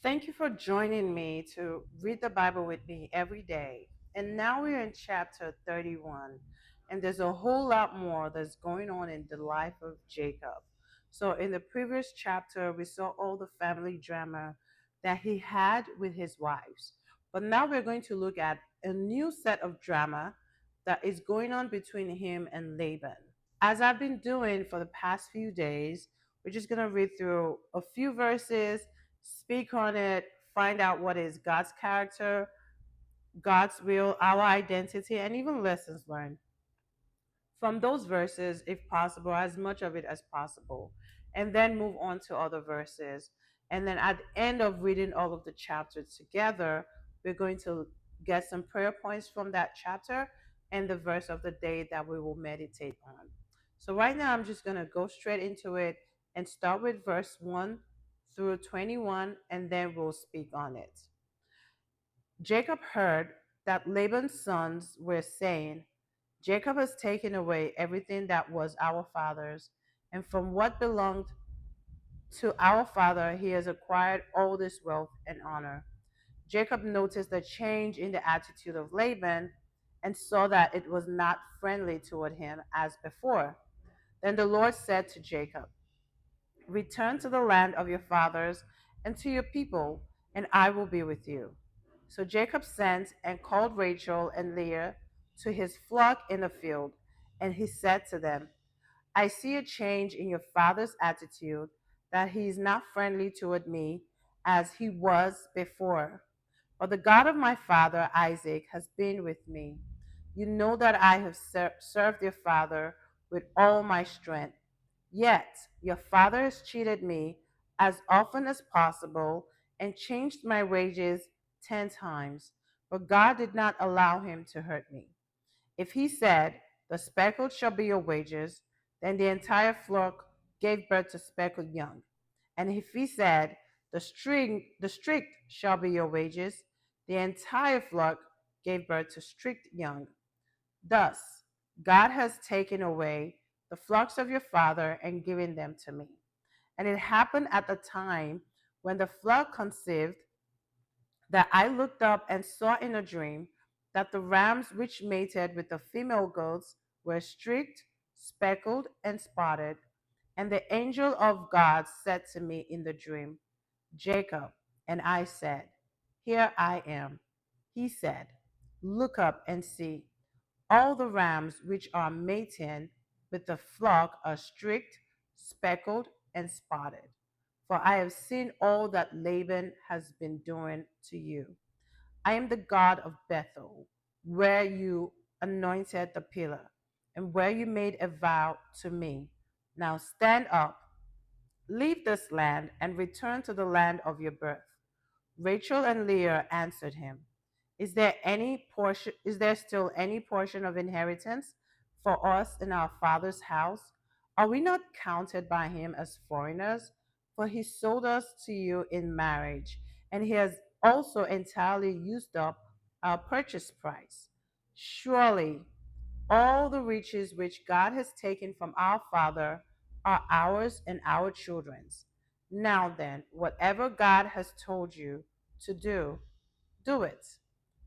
Thank you for joining me to read the Bible with me every day. And now we're in chapter 31, and there's a whole lot more that's going on in the life of Jacob. So, in the previous chapter, we saw all the family drama that he had with his wives. But now we're going to look at a new set of drama that is going on between him and Laban. As I've been doing for the past few days, we're just going to read through a few verses, speak on it, find out what is God's character, God's will, our identity, and even lessons learned from those verses, if possible, as much of it as possible, and then move on to other verses. And then at the end of reading all of the chapters together, we're going to get some prayer points from that chapter and the verse of the day that we will meditate on. So, right now, I'm just going to go straight into it and start with verse 1 through 21, and then we'll speak on it. Jacob heard that Laban's sons were saying, Jacob has taken away everything that was our father's, and from what belonged to our father, he has acquired all this wealth and honor. Jacob noticed a change in the attitude of Laban and saw that it was not friendly toward him as before. Then the Lord said to Jacob, Return to the land of your fathers and to your people, and I will be with you. So Jacob sent and called Rachel and Leah to his flock in the field, and he said to them, I see a change in your father's attitude, that he is not friendly toward me as he was before. But the God of my father Isaac has been with me. You know that I have served your father with all my strength. Yet your father has cheated me as often as possible and changed my wages 10 times. But God did not allow him to hurt me. If he said, The speckled shall be your wages, then the entire flock gave birth to speckled young. And if he said, the strict shall be your wages, the entire flock gave birth to strict young. Thus, God has taken away the flocks of your father and given them to me. And it happened at the time when the flock conceived that I looked up and saw in a dream that the rams which mated with the female goats were streaked, speckled, and spotted. And the angel of God said to me in the dream, Jacob. And I said, Here I am. He said, Look up and see. All the rams which are mating with the flock are streaked, speckled, and spotted. For I have seen all that Laban has been doing to you. I am the God of Bethel, where you anointed the pillar, and where you made a vow to me. Now stand up, leave this land, and return to the land of your birth. Rachel and Leah answered him, Is there still any portion of inheritance for us in our father's house? Are we not counted by him as foreigners? For he sold us to you in marriage, and he has also entirely used up our purchase price. Surely all the riches which God has taken from our father are ours and our children's. Now then, whatever God has told you to do, do it.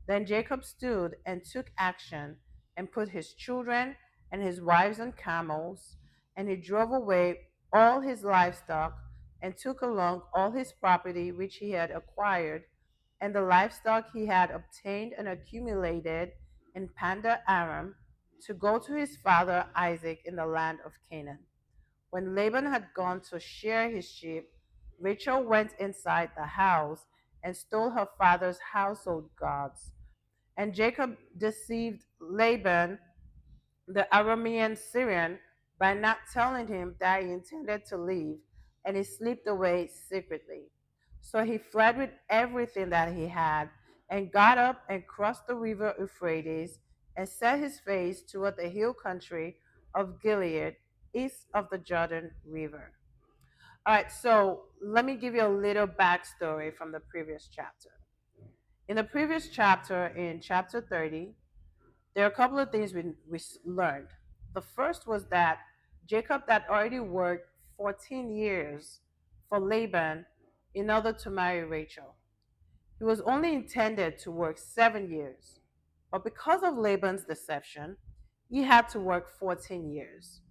Then Jacob stood and took action and put his children and his wives on camels, and he drove away all his livestock and took along all his property which he had acquired, and the livestock he had obtained and accumulated in Panda Aram, to go to his father Isaac in the land of Canaan. When Laban had gone to shear his sheep, Rachel went inside the house and stole her father's household gods. And Jacob deceived Laban, the Aramean Syrian, by not telling him that he intended to leave, and he slipped away secretly. So he fled with everything that he had, and got up and crossed the river Euphrates, and set his face toward the hill country of Gilead, east of the Jordan River. All right, so let me give you a little backstory from the previous chapter. In the previous chapter, in chapter 30, there are a couple of things we learned. The first was that Jacob, that already worked 14 years for Laban, in order to marry Rachel. He was only intended to work 7 years, but because of Laban's deception, he had to work 14 years.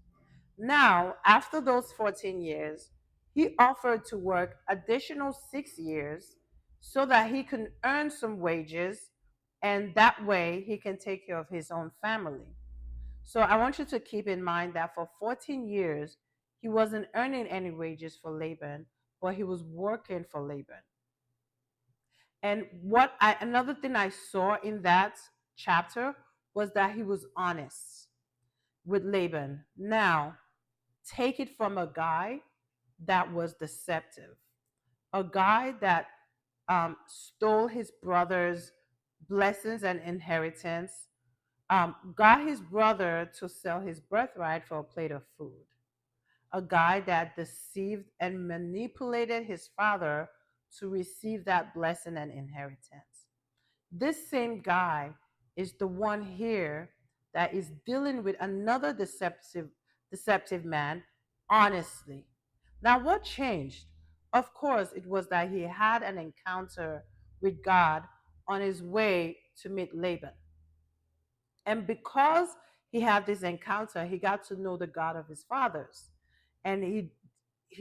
Now, after those 14 years, he offered to work additional 6 years so that he can earn some wages and that way he can take care of his own family. So I want you to keep in mind that for 14 years, he wasn't earning any wages for Laban, but he was working for Laban. And another thing I saw in that chapter was that he was honest with Laban. Now, take it from a guy that was deceptive, a guy that stole his brother's blessings and inheritance, got his brother to sell his birthright for a plate of food, a guy that deceived and manipulated his father to receive that blessing and inheritance. This same guy is the one here that is dealing with another deceptive man honestly. Now what changed? Of course, it was that he had an encounter with God on his way to meet Laban. And because he had this encounter, he got to know the God of his fathers. And he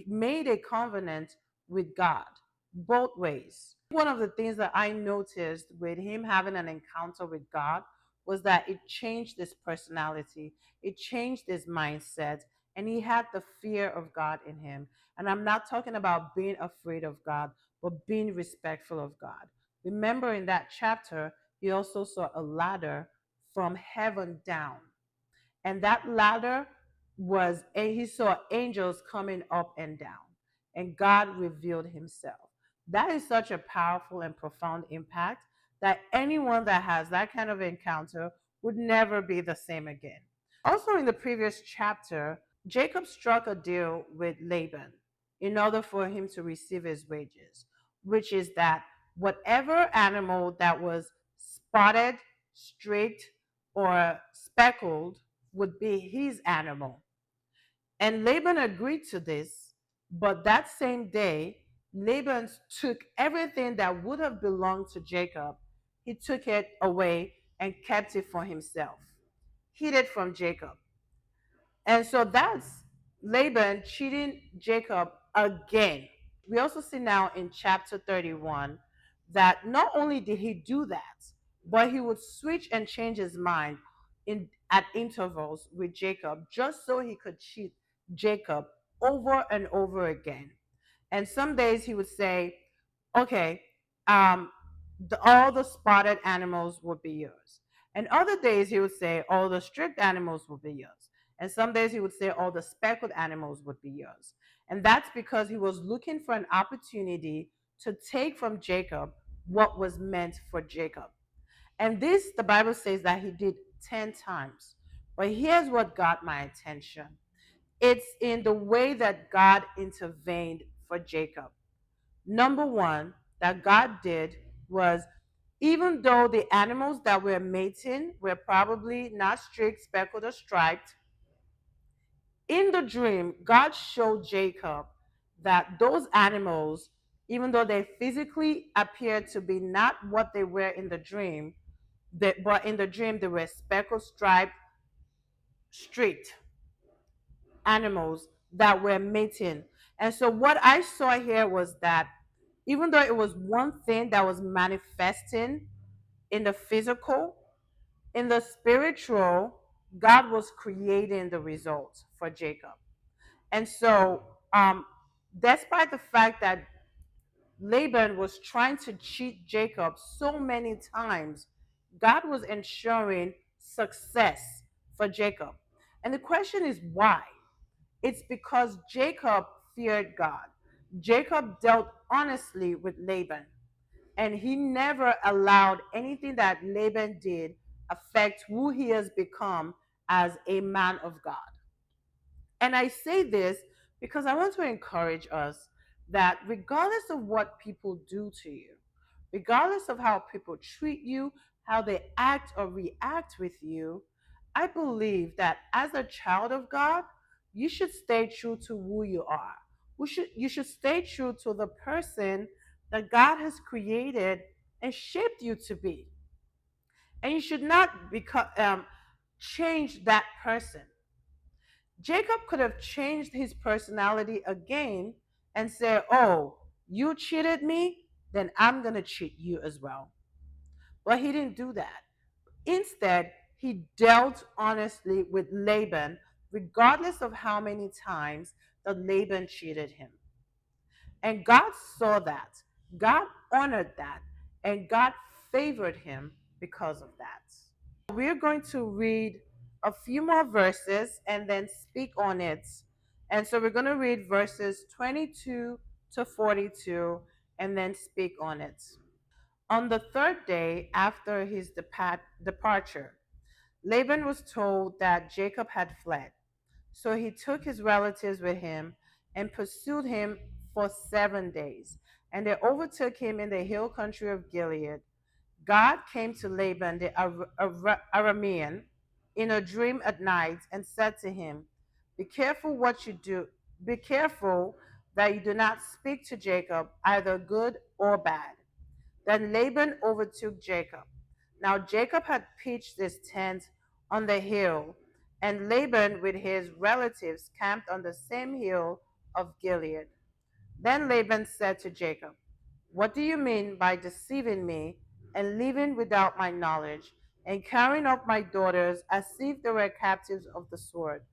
made a covenant with God both ways. One of the things that I noticed with him having an encounter with God was that it changed his personality, it changed his mindset, and he had the fear of God in him. And I'm not talking about being afraid of God, but being respectful of God. Remember in that chapter, he also saw a ladder from heaven down. And that ladder he saw angels coming up and down. And God revealed himself. That is such a powerful and profound impact that anyone that has that kind of encounter would never be the same again. Also, in the previous chapter, Jacob struck a deal with Laban in order for him to receive his wages, which is that whatever animal that was spotted, streaked, or speckled would be his animal. And Laban agreed to this, but that same day, Laban took everything that would have belonged to Jacob, he took it away and kept it for himself, hid it from Jacob. And so that's Laban cheating Jacob again. We also see now in chapter 31 that not only did he do that, but he would switch and change his mind at intervals with Jacob just so he could cheat Jacob over and over again. And some days he would say, okay, all the spotted animals would be yours. And other days he would say, all the stripped animals would be yours. And some days he would say, all the speckled animals would be yours. And that's because he was looking for an opportunity to take from Jacob what was meant for Jacob. And this, the Bible says that he did 10 times. But here's what got my attention, it's in the way that God intervened for Jacob. Number one, that God did was, even though the animals that were mating were probably not streaked, speckled, or striped, in the dream, God showed Jacob that those animals, even though they physically appeared to be not what they were in the dream, but in the dream they were speckled, striped, streaked animals that were mating. And so what I saw here was that even though it was one thing that was manifesting in the physical, in the spiritual, God was creating the results for Jacob. And so, despite the fact that Laban was trying to cheat Jacob so many times, God was ensuring success for Jacob. And the question is why? It's because Jacob feared God. Jacob dealt honestly with Laban, and he never allowed anything that Laban did affect who he has become as a man of God. And I say this because I want to encourage us that regardless of what people do to you, regardless of how people treat you, how they act or react with you, I believe that as a child of God, you should stay true to who you are. You should stay true to the person that God has created and shaped you to be. And you should not change that person. Jacob could have changed his personality again and said, "Oh, you cheated me, then I'm going to cheat you as well." But he didn't do that. Instead, he dealt honestly with Laban, regardless of how many times that Laban cheated him. And God saw that. God honored that. And God favored him because of that. We're going to read a few more verses and then speak on it. And so we're going to read verses 22 to 42 and then speak on it. On the third day after his departure, Laban was told that Jacob had fled. So he took his relatives with him and pursued him for 7 days. And they overtook him in the hill country of Gilead. God came to Laban the Aramean in a dream at night and said to him, "Be careful what you do. Be careful that you do not speak to Jacob, either good or bad." Then Laban overtook Jacob. Now Jacob had pitched his tent on the hill, and Laban with his relatives camped on the same hill of Gilead. Then Laban said to Jacob, "What do you mean by deceiving me and leaving without my knowledge, and carrying off my daughters as if they were captives of the sword?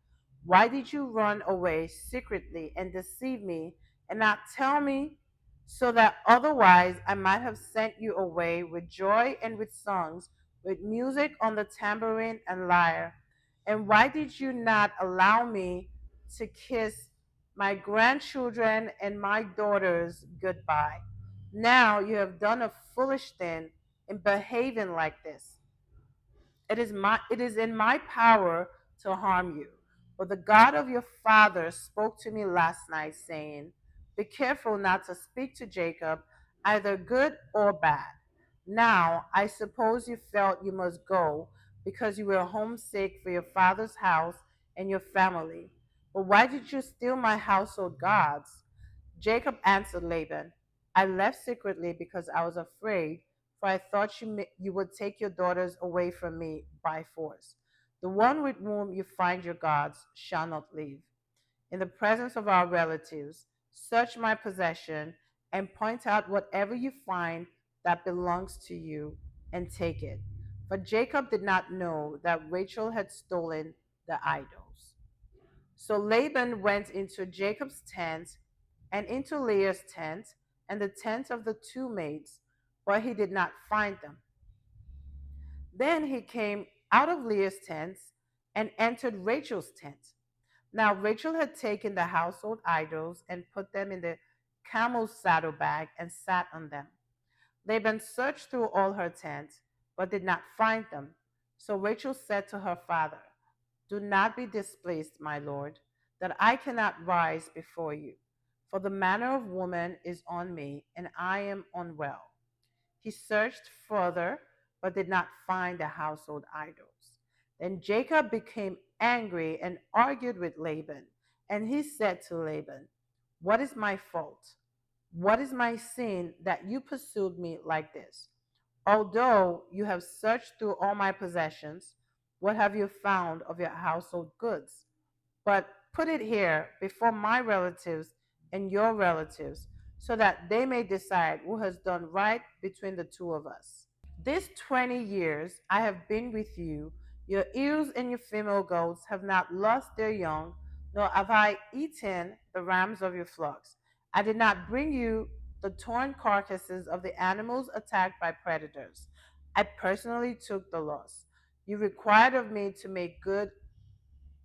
Why did you run away secretly and deceive me and not tell me, so that otherwise I might have sent you away with joy and with songs, with music on the tambourine and lyre? And why did you not allow me to kiss my grandchildren and my daughters goodbye? Now you have done a foolish thing in behaving like this. It is in my power to harm you. But the God of your father spoke to me last night, saying, Be careful not to speak to Jacob, either good or bad. Now I suppose you felt you must go because you were homesick for your father's house and your family. But why did you steal my household gods?" Jacob answered Laban, "I left secretly because I was afraid, for I thought you would take your daughters away from me by force. The one with whom you find your gods shall not live. In the presence of our relatives, search my possession and point out whatever you find that belongs to you and take it." For Jacob did not know that Rachel had stolen the idols. So Laban went into Jacob's tent and into Leah's tent and the tent of the two maids, but he did not find them. Then he came out of Leah's tent and entered Rachel's tent. Now Rachel had taken the household idols and put them in the camel's saddlebag and sat on them. Laban searched through all her tent, but did not find them. So Rachel said to her father, "Do not be displeased, my lord, that I cannot rise before you, for the manner of woman is on me, and I am unwell." He searched further, but did not find the household idols. Then Jacob became angry and argued with Laban. And he said to Laban, "What is my fault? What is my sin that you pursued me like this? Although you have searched through all my possessions, what have you found of your household goods? But put it here before my relatives and your relatives, so that they may decide who has done right between the two of us. These 20 years I have been with you. Your ewes and your female goats have not lost their young, nor have I eaten the rams of your flocks. I did not bring you the torn carcasses of the animals attacked by predators. I personally took the loss. You required of me to make good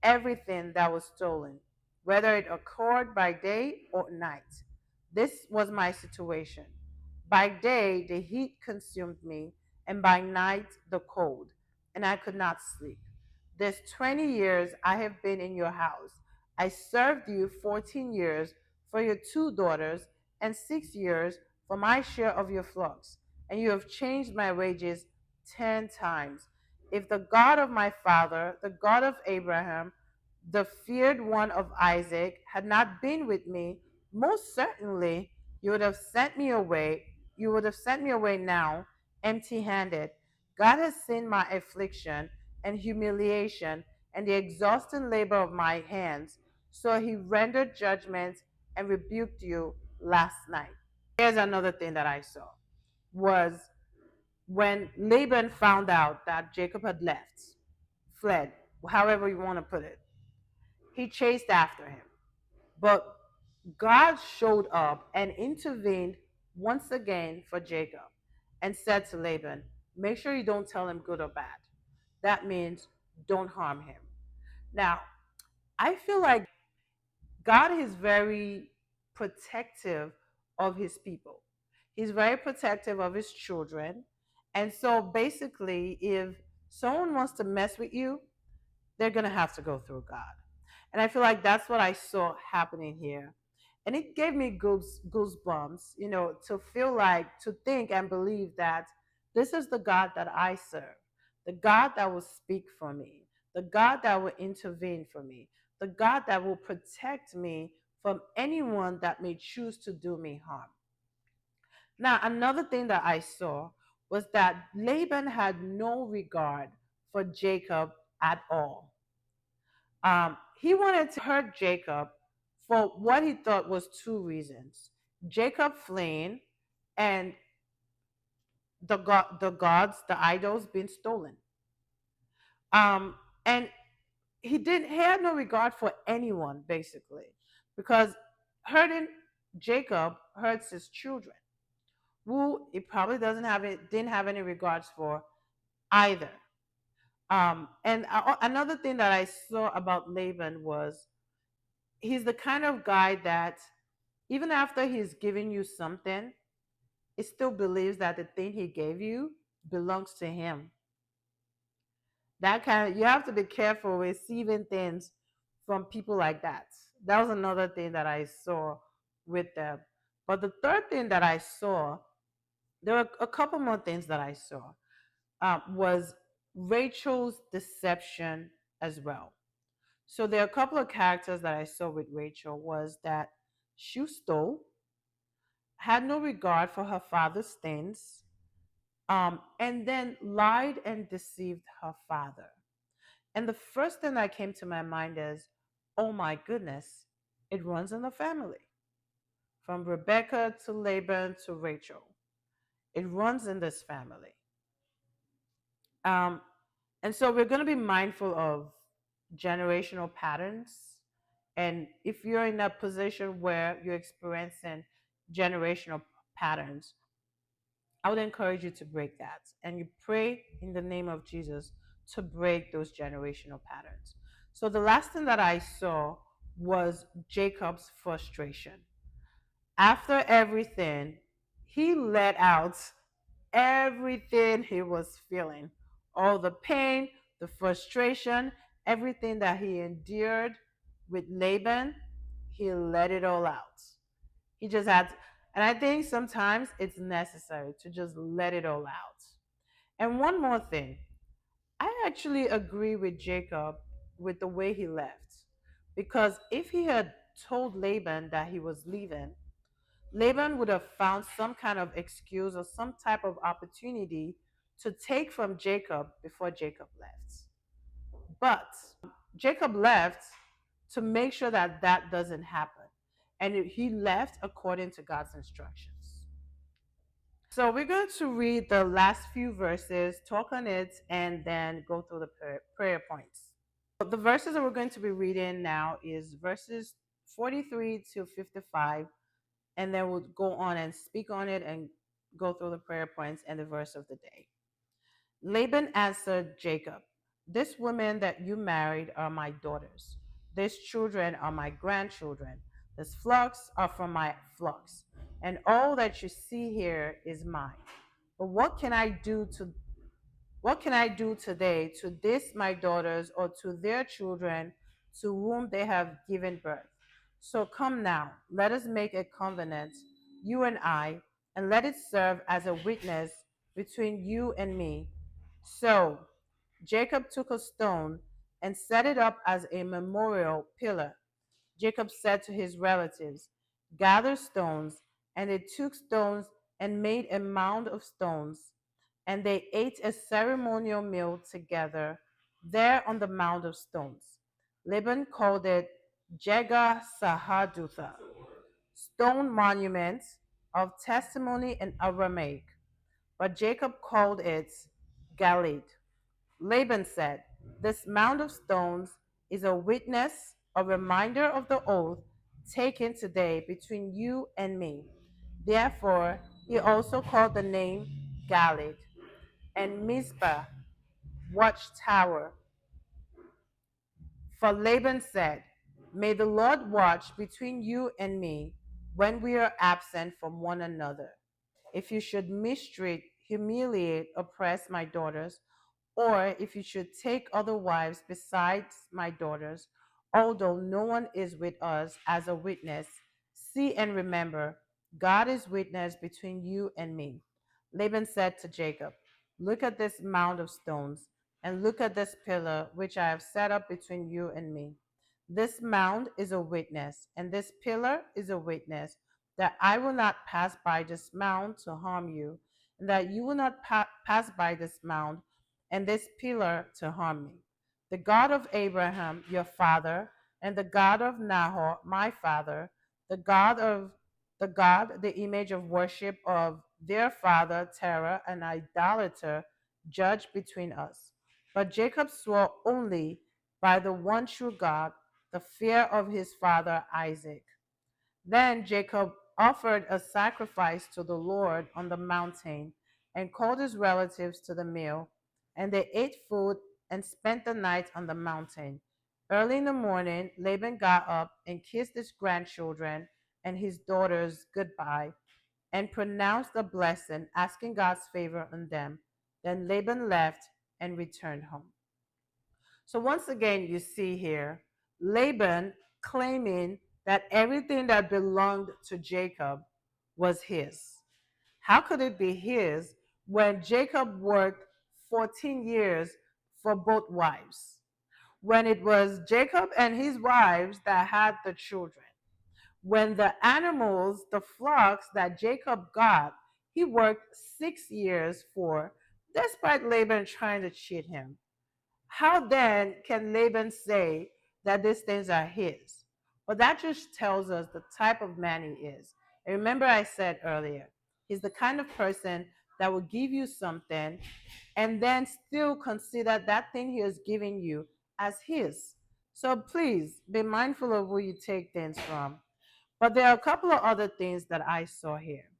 everything that was stolen, whether it occurred by day or night. This was my situation. By day, the heat consumed me, and by night, the cold, and I could not sleep. This 20 years I have been in your house. I served you 14 years for your two daughters, and 6 years for my share of your flocks, and you have changed my wages 10 times. If the God of my father, the God of Abraham, the feared one of Isaac, had not been with me, most certainly you would have sent me away. You would have sent me away now, empty handed. God has seen my affliction and humiliation and the exhausting labor of my hands. So he rendered judgment and rebuked you last night. Here's another thing that I saw was when Laban found out that Jacob had left, fled, however you want to put it, he chased after him. But God showed up and intervened once again for Jacob and said to Laban, make sure you don't tell him good or bad. That means don't harm him. Now, I feel like God is very protective of his people. He's very protective of his children. And so basically, if someone wants to mess with you, they're going to have to go through God. And I feel like that's what I saw happening here. And it gave me goosebumps, to feel like, to think and believe that this is the God that I serve, the God that will speak for me, the God that will intervene for me, the God that will protect me from anyone that may choose to do me harm. Now, another thing that I saw was that Laban had no regard for Jacob at all. He wanted to hurt Jacob for what he thought was two reasons: Jacob fleeing and the gods, the idols, being stolen. Um, and he had no regard for anyone basically, because hurting Jacob hurts his children, who he probably doesn't have it, didn't have any regards for either. Another thing that I saw about Laban was he's the kind of guy that even after he's giving you something, he still believes that the thing he gave you belongs to him. That kind of, you have to be careful receiving things from people like that. That was another thing that I saw with them. But the third thing that I saw, there were a couple more things that I saw, was Rachel's deception as well. So there are a couple of characters that I saw with Rachel was that she stole, had no regard for her father's things, and then lied and deceived her father. And the first thing that came to my mind is, oh my goodness, it runs in the family. From Rebecca to Laban to Rachel. It runs in this family. Um, and so we're going to be mindful of generational patterns. And if you're in a position where you're experiencing generational patterns, I would encourage you to break that. And you pray in the name of Jesus to break those generational patterns. So the last thing that I saw was Jacob's frustration. After everything, he let out everything he was feeling, all the pain, the frustration, everything that he endured with Laban, he let it all out. He just had, and I think sometimes it's necessary to just let it all out. And one more thing, I actually agree with Jacob with the way he left. Because if he had told Laban that he was leaving, Laban would have found some kind of excuse or some type of opportunity to take from Jacob before Jacob left. But Jacob left to make sure that that doesn't happen. And he left according to God's instructions. So we're going to read the last few verses, talk on it, and then go through the prayer points. The verses that we're going to be reading now is verses 43 to 55, and then we'll go on and speak on it and go through the prayer points and the verse of the day. Laban answered Jacob, these women that you married are my daughters. These children are my grandchildren. These flocks are from my flocks. And all that you see here is mine. But what can I do today to this my daughters or to their children to whom they have given birth? So come now, let us make a covenant, you and I, and let it serve as a witness between you and me. So Jacob took a stone and set it up as a memorial pillar. Jacob said to his relatives, gathered stones, and they took stones and made a mound of stones. And they ate a ceremonial meal together there on the mound of stones. Laban called it Jegar Sahadutha, stone monument of testimony in Aramaic, but Jacob called it Galid. Laban said, "This mound of stones is a witness, a reminder of the oath taken today between you and me." Therefore, he also called the name Galid, and Mizpah, watchtower. For Laban said, "May the Lord watch between you and me when we are absent from one another. If you should mistreat, humiliate, oppress my daughters, or if you should take other wives besides my daughters, although no one is with us as a witness, see and remember, God is witness between you and me." Laban said to Jacob, "Look at this mound of stones, and look at this pillar which I have set up between you and me. This mound is a witness, and this pillar is a witness that I will not pass by this mound to harm you, and that you will not pass by this mound and this pillar to harm me. The God of Abraham, your father, and the God of Nahor, my father, the image of worship of their father Terah, an idolater, judge between us." But Jacob swore only by the one true God, the fear of his father Isaac. Then Jacob offered a sacrifice to the Lord on the mountain and called his relatives to the meal, and they ate food and spent the night on the mountain. Early in the morning, Laban got up and kissed his grandchildren and his daughters goodbye and pronounced a blessing, asking God's favor on them. Then Laban left and returned home. So once again, you see here Laban claiming that everything that belonged to Jacob was his. How could it be his when Jacob worked 14 years for both wives? When it was Jacob and his wives that had the children? When the animals, the flocks that Jacob got, he worked 6 years for, despite Laban trying to cheat him. How then can Laban say that these things are his? Well, that just tells us the type of man he is. And remember, I said earlier, he's the kind of person that will give you something and then still consider that thing he is giving you as his. So please be mindful of who you take things from. But there are a couple of other things that I saw here.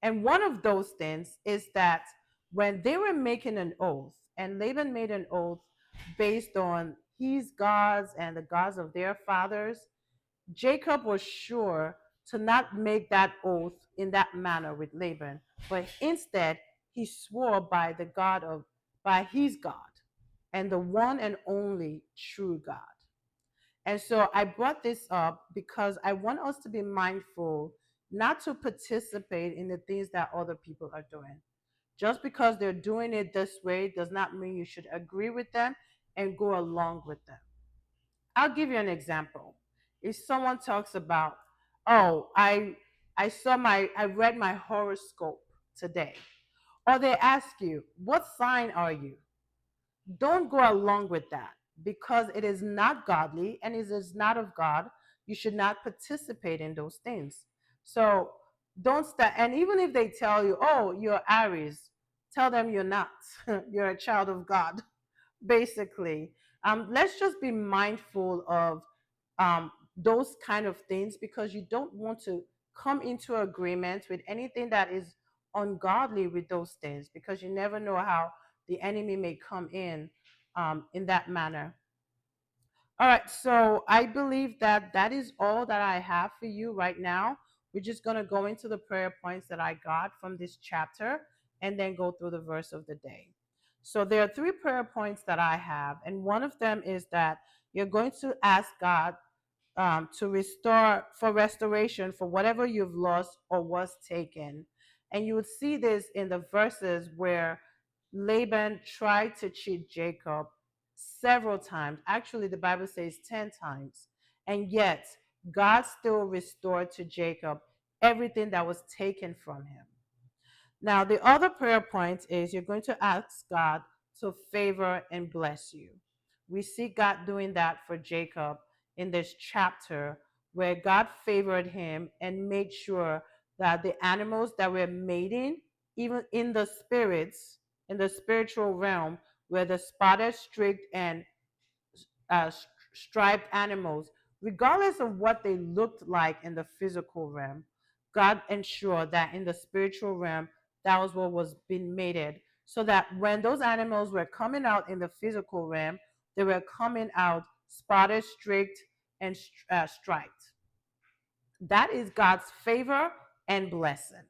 And one of those things is that when they were making an oath, and Laban made an oath based on his gods and the gods of their fathers, Jacob was sure to not make that oath in that manner with Laban, but instead he swore by by his God and the one and only true God. And so I brought this up because I want us to be mindful not to participate in the things that other people are doing. Just because they're doing it this way does not mean you should agree with them and go along with them. I'll give you an example. If someone talks about, "Oh, I read my horoscope today," or they ask you, "What sign are you?" Don't go along with that because it is not godly and it is not of God. You should not participate in those things. So don't start. And even if they tell you, "Oh, you're Aries," tell them you're not. You're a child of God, basically. Let's just be mindful of those kind of things because you don't want to come into agreement with anything that is ungodly with those things because you never know how the enemy may come in that manner. All right, so I believe that that is all that I have for you right now. We're just going to go into the prayer points that I got from this chapter and then go through the verse of the day. So there are three prayer points that I have, and one of them is that you're going to ask God to restore for restoration for whatever you've lost or was taken. And you would see this in the verses where Laban tried to cheat Jacob several times. Actually, the Bible says 10 times. And yet, God still restored to Jacob everything that was taken from him. Now, the other prayer point is you're going to ask God to favor and bless you. We see God doing that for Jacob in this chapter, where God favored him and made sure that the animals that were mating, even in the spirits, in the spiritual realm, were the spotted, streaked, and striped animals, regardless of what they looked like in the physical realm, God ensured that in the spiritual realm, that was what was being mated. So that when those animals were coming out in the physical realm, they were coming out spotted, streaked, and striped. That is God's favor and blessing.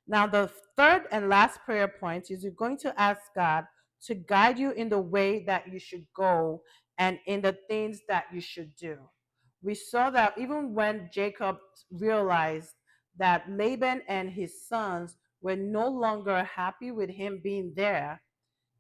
Now, the third and last prayer point is you're going to ask God to guide you in the way that you should go and in the things that you should do. We saw that even when Jacob realized that Laban and his sons were no longer happy with him being there,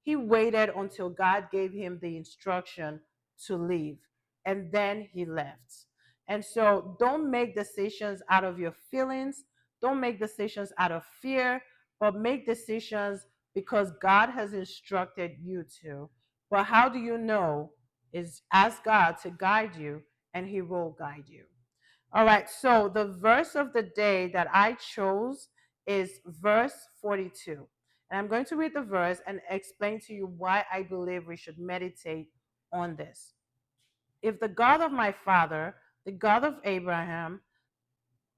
he waited until God gave him the instruction to leave, and then he left. And so don't make decisions out of your feelings, don't make decisions out of fear, but make decisions because God has instructed you to. But how do you know? Is ask God to guide you, and he will guide you. All right, so the verse of the day that I chose is verse 42. And I'm going to read the verse and explain to you why I believe we should meditate on this. If the God of my father, the God of Abraham,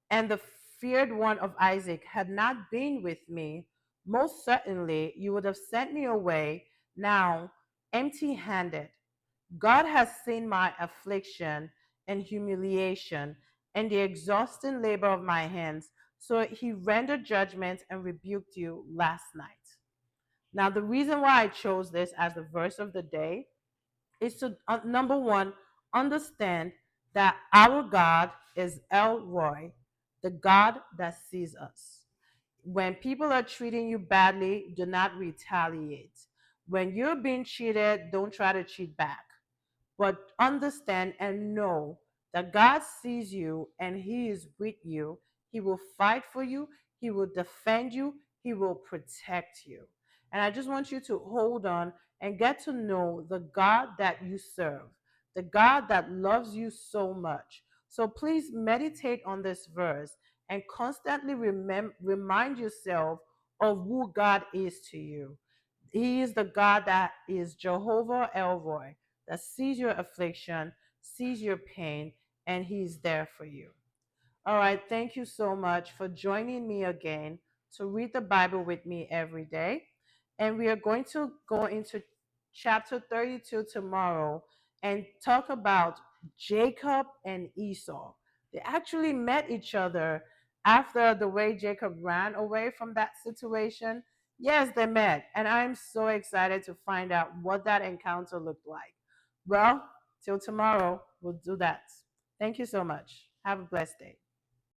and the feared one of Isaac had not been with me, most certainly you would have sent me away now empty handed. God has seen my affliction and humiliation and the exhausting labor of my hands. So he rendered judgment and rebuked you last night. Now, the reason why I chose this as the verse of the day is to, number one, understand that our God is El Roy, the God that sees us. When people are treating you badly, do not retaliate. When you're being cheated, don't try to cheat back, but understand and know that God sees you and He is with you. He will fight for you, He will defend you, He will protect you. And I just want you to hold on and get to know the God that you serve, the God that loves you so much. So please meditate on this verse and constantly remind yourself of who God is to you. He is the God that is Jehovah Elroy, that sees your affliction, sees your pain, and He's there for you. All right, thank you so much for joining me again to read the Bible with me every day. And we are going to go into chapter 32 tomorrow and talk about Jacob and Esau. They actually met each other after the way Jacob ran away from that situation. Yes, they met. And I'm so excited to find out what that encounter looked like. Well, till tomorrow, we'll do that. Thank you so much. Have a blessed day.